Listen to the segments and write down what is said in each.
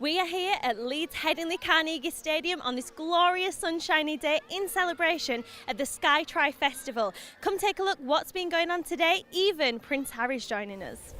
We are here at Leeds Headingley Carnegie Stadium on this glorious sunshiny day in celebration of the SkyTry Festival. Come take a look what's been going on today. Even Prince Harry's joining us.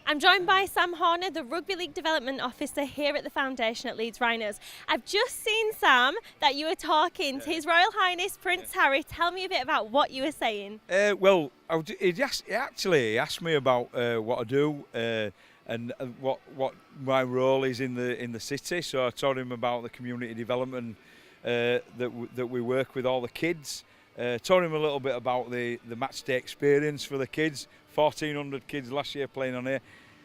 I'm joined by Sam Horner, the Rugby League Development Officer here at the Foundation at Leeds Rhinos. I've just seen, Sam, that you were talking to His Royal Highness Prince Harry. Tell me a bit about what you were saying. He actually asked me about what I do and what my role is in the city. So I told him about the community development that we work with all the kids. Told him a little bit about the match day experience for the kids. 1,400 kids last year playing on here,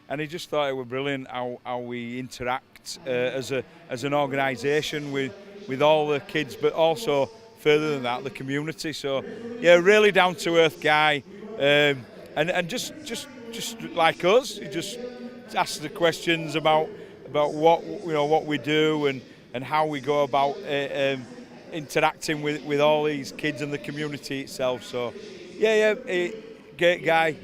and he just thought it was brilliant how we interact as an organisation with all the kids, but also further than that, the community. So yeah, really down to earth guy, and just like us, he just asks the questions about what we do and how we go about interacting with all these kids and the community itself. So yeah, great guy.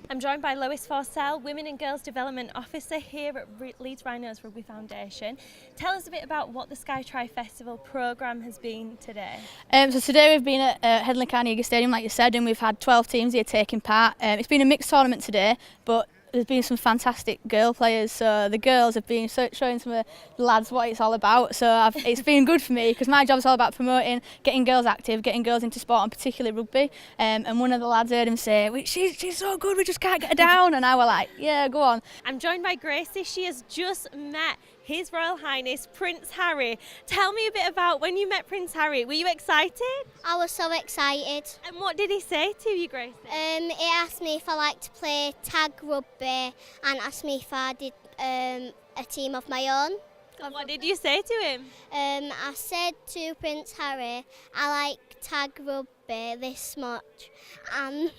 I'm joined by Lois Forsell, Women and Girls Development Officer here at Leeds Rhinos Rugby Foundation. Tell us a bit about what the SkyTry Festival programme has been today. So today we've been at Headingley Carnegie Stadium, like you said, and we've had 12 teams here taking part. It's been a mixed tournament today, but there's been some fantastic girl players, so the girls have been showing some of the lads what it's all about. So it's been good for me because my job is all about promoting, getting girls active, getting girls into sport, and particularly rugby. And one of the lads heard him say, she's so good, we just can't get her down. And I was like, yeah, go on. I'm joined by Gracie. She has just met His Royal Highness Prince Harry. Tell me a bit about when you met Prince Harry. Were you excited? I was so excited. And what did he say to you, Gracie? He asked me if I liked to play tag rugby and asked me if I did a team of my own. And what did you say to him? I said to Prince Harry, I like tag rugby this much, and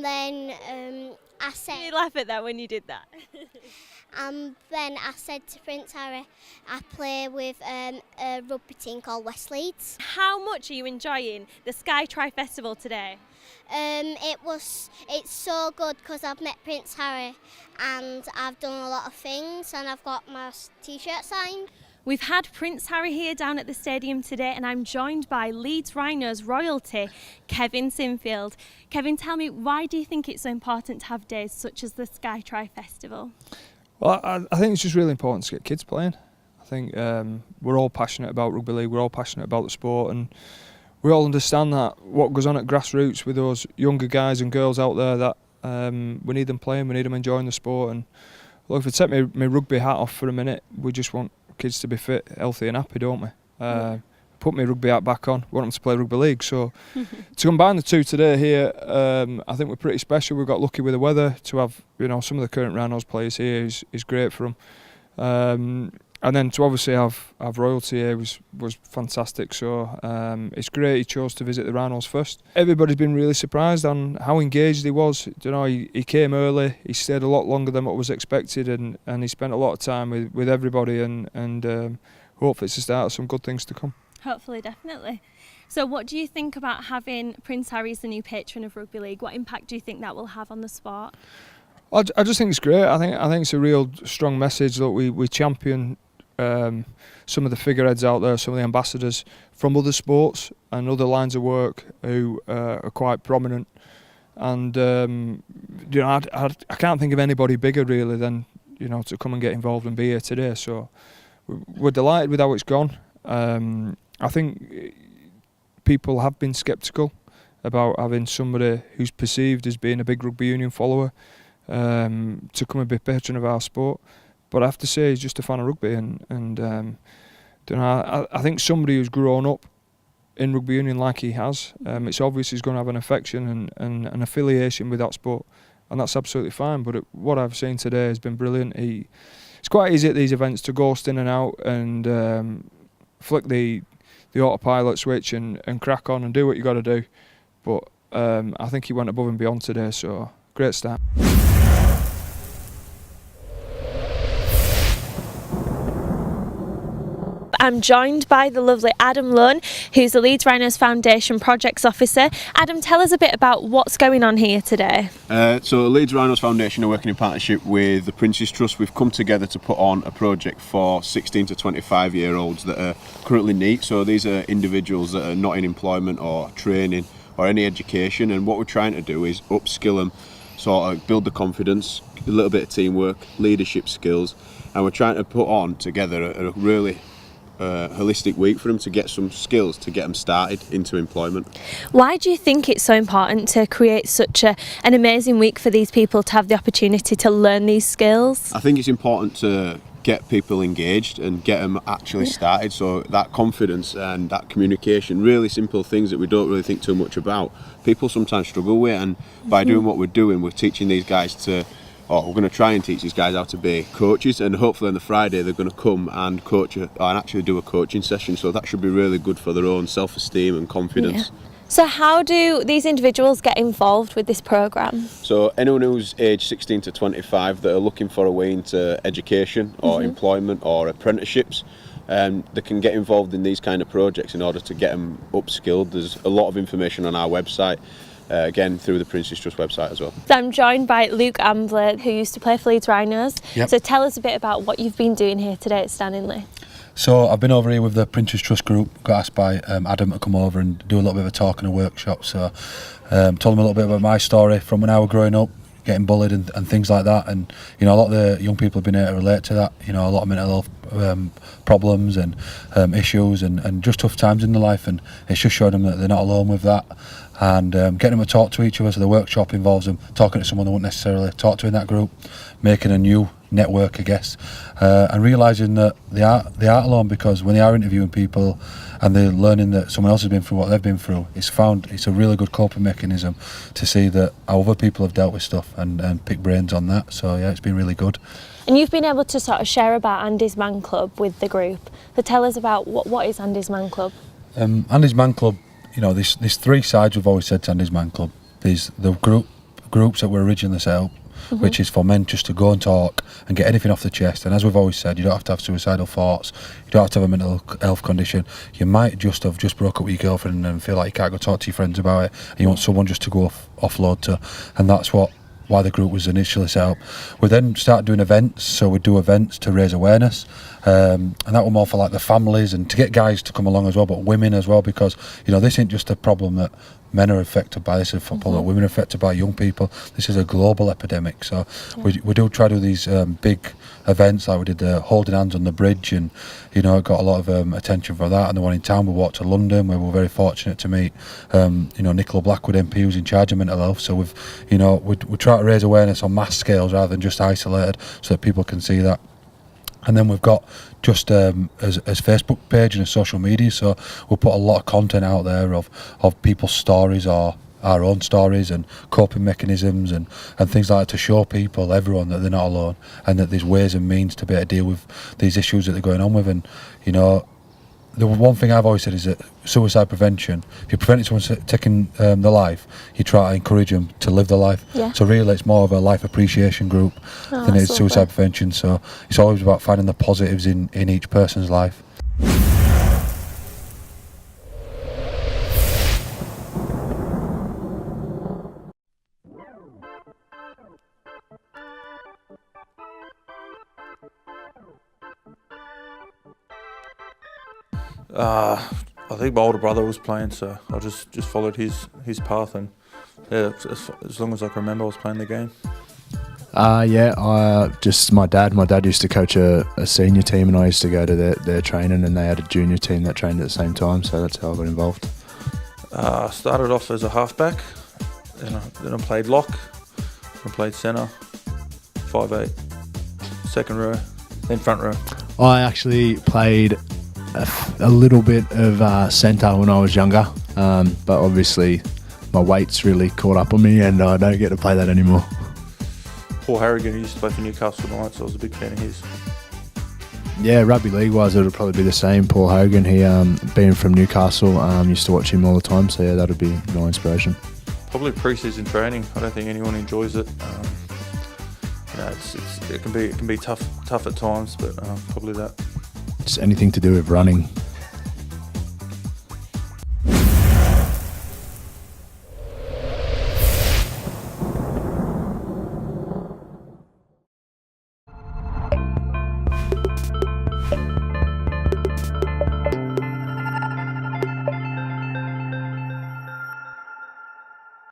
then I said. Did you laugh at that when you did that? And then I said to Prince Harry, I play with a rugby team called West Leeds. How much are you enjoying the SkyTry Festival today? It's so good because I've met Prince Harry and I've done a lot of things and I've got my t-shirt signed. We've had Prince Harry here down at the stadium today, and I'm joined by Leeds Rhinos royalty, Kevin Sinfield. Kevin, tell me, why do you think it's so important to have days such as the SkyTry Festival? Well, I think it's just really important to get kids playing. I think we're all passionate about rugby league, we're all passionate about the sport, and we all understand that what goes on at grassroots with those younger guys and girls out there, that we need them playing, we need them enjoying the sport. And look, if I take my rugby hat off for a minute, we just want kids to be fit, healthy and happy, don't we? Put my rugby hat back on, want them to play rugby league. So to combine the two today here, I think we're pretty special. We've got lucky with the weather to have some of the current Rhinos players here is great for them. And then to obviously have royalty here was fantastic. So it's great he chose to visit the Rhinos first. Everybody's been really surprised on how engaged he was. He came early, he stayed a lot longer than what was expected, and he spent a lot of time with everybody, and hopefully it's the start of some good things to come. Hopefully, definitely. So what do you think about having Prince Harry as the new patron of Rugby League? What impact do you think that will have on the sport? I just think it's great. I think it's a real strong message that we champion some of the figureheads out there, some of the ambassadors from other sports and other lines of work who are quite prominent. And I can't think of anybody bigger really than to come and get involved and be here today. So we're delighted with how it's gone. I think people have been sceptical about having somebody who's perceived as being a big rugby union follower to come and be patron of our sport. But I have to say, he's just a fan of rugby, and I think somebody who's grown up in rugby union like he has, it's obvious he's going to have an affection and an affiliation with that sport, and that's absolutely fine. But what I've seen today has been brilliant. It's quite easy at these events to ghost in and out and flick the autopilot switch and crack on and do what you got to do. But I think he went above and beyond today, so great start. I'm joined by the lovely Adam Lunn, who's the Leeds Rhinos Foundation Projects Officer. Adam, tell us a bit about what's going on here today. So Leeds Rhinos Foundation are working in partnership with the Prince's Trust. We've come together to put on a project for 16 to 25 year olds that are currently NEET. So these are individuals that are not in employment or training or any education, and what we're trying to do is upskill them, sort of build the confidence, a little bit of teamwork, leadership skills, and we're trying to put on together a really holistic week for them to get some skills to get them started into employment. Why do you think it's so important to create such an amazing week for these people to have the opportunity to learn these skills? I think it's important to get people engaged and get them actually started, so that confidence and that communication, really simple things that we don't really think too much about, people sometimes struggle with, and by doing what we're doing, we're teaching these guys to, or we're going to try and teach these guys how to be coaches, and hopefully on the Friday they're going to come and coach and actually do a coaching session, so that should be really good for their own self-esteem and confidence. Yeah. So how do these individuals get involved with this programme? So anyone who's aged 16 to 25 that are looking for a way into education or employment or apprenticeships, they can get involved in these kind of projects in order to get them upskilled. There's a lot of information on our website, again through the Prince's Trust website as well. I'm joined by Luke Ambler, who used to play for Leeds Rhinos. Yep. So tell us a bit about what you've been doing here today at Headingley. So I've been over here with the Prince's Trust group, got asked by Adam to come over and do a little bit of a talk and a workshop. So told them a little bit about my story from when I was growing up, getting bullied and things like that, and you know, a lot of the young people have been able to relate to that, you know, a lot of mental health problems and issues and just tough times in their life, and it's just showing them that they're not alone with that, and getting them to talk to each other. So the workshop involves them talking to someone they wouldn't necessarily talk to in that group, making a new network, I guess, and realising that they aren't alone, because when they are interviewing people and they're learning that someone else has been through what they've been through, it's a really good coping mechanism to see that other people have dealt with stuff and pick brains on that. So yeah, it's been really good. And you've been able to sort of share about Andy's Man Club with the group. So tell us about what is Andy's Man Club? Andy's Man Club, you know, there's three sides we've always said to Andy's Man Club. There's the groups that were originally set up, which is for men just to go and talk and get anything off the chest. And as we've always said, you don't have to have suicidal thoughts, you don't have to have a mental health condition. You might just have broke up with your girlfriend and feel like you can't go talk to your friends about it, and you want someone just to go offload to, and that's why the group was initially set up. We then started doing events, so we do events to raise awareness, and that was more for like the families and to get guys to come along as well, but women as well, because you know, this isn't just a problem that men are affected by, this is a problem that women are affected by, young people. This is a global epidemic, so we do try to do these big events, like we did the Holding Hands on the Bridge, and you know, it got a lot of attention for that. And the one in town, we walked to London, where we were very fortunate to meet you know, Nicola Blackwood MP, who's in charge of mental health. So we try to raise awareness on mass scales rather than just isolated, so that people can see that. And then we've got just as Facebook page and a social media, so we'll put a lot of content out there of people's stories or our own stories and coping mechanisms and things like that, to show people, everyone, that they're not alone and that there's ways and means to be able to deal with these issues that they're going on with. And you know, the one thing I've always said is that suicide prevention, if you're preventing someone taking their life, you try to encourage them to live their life. Yeah. So really it's more of a life appreciation group than it is suicide prevention. So it's always about finding the positives in each person's life. I think my older brother was playing, so I just followed his path, and yeah, as long as I can remember, I was playing the game. Just my dad used to coach a senior team, and I used to go to their training, and they had a junior team that trained at the same time, so that's how I got involved. I started off as a halfback, then I played lock, I played centre, 5'8", second row, then front row. I actually played a little bit of centre when I was younger, but obviously my weight's really caught up on me and I don't get to play that anymore. Paul Harrigan used to play for Newcastle Knights, so I was a big fan of his. Yeah, rugby league wise, it would probably be the same. Paul Hogan, he being from Newcastle, used to watch him all the time, so yeah, that would be my inspiration. Probably pre-season training. I don't think anyone enjoys it. It can be tough at times, but probably that. Just anything to do with running.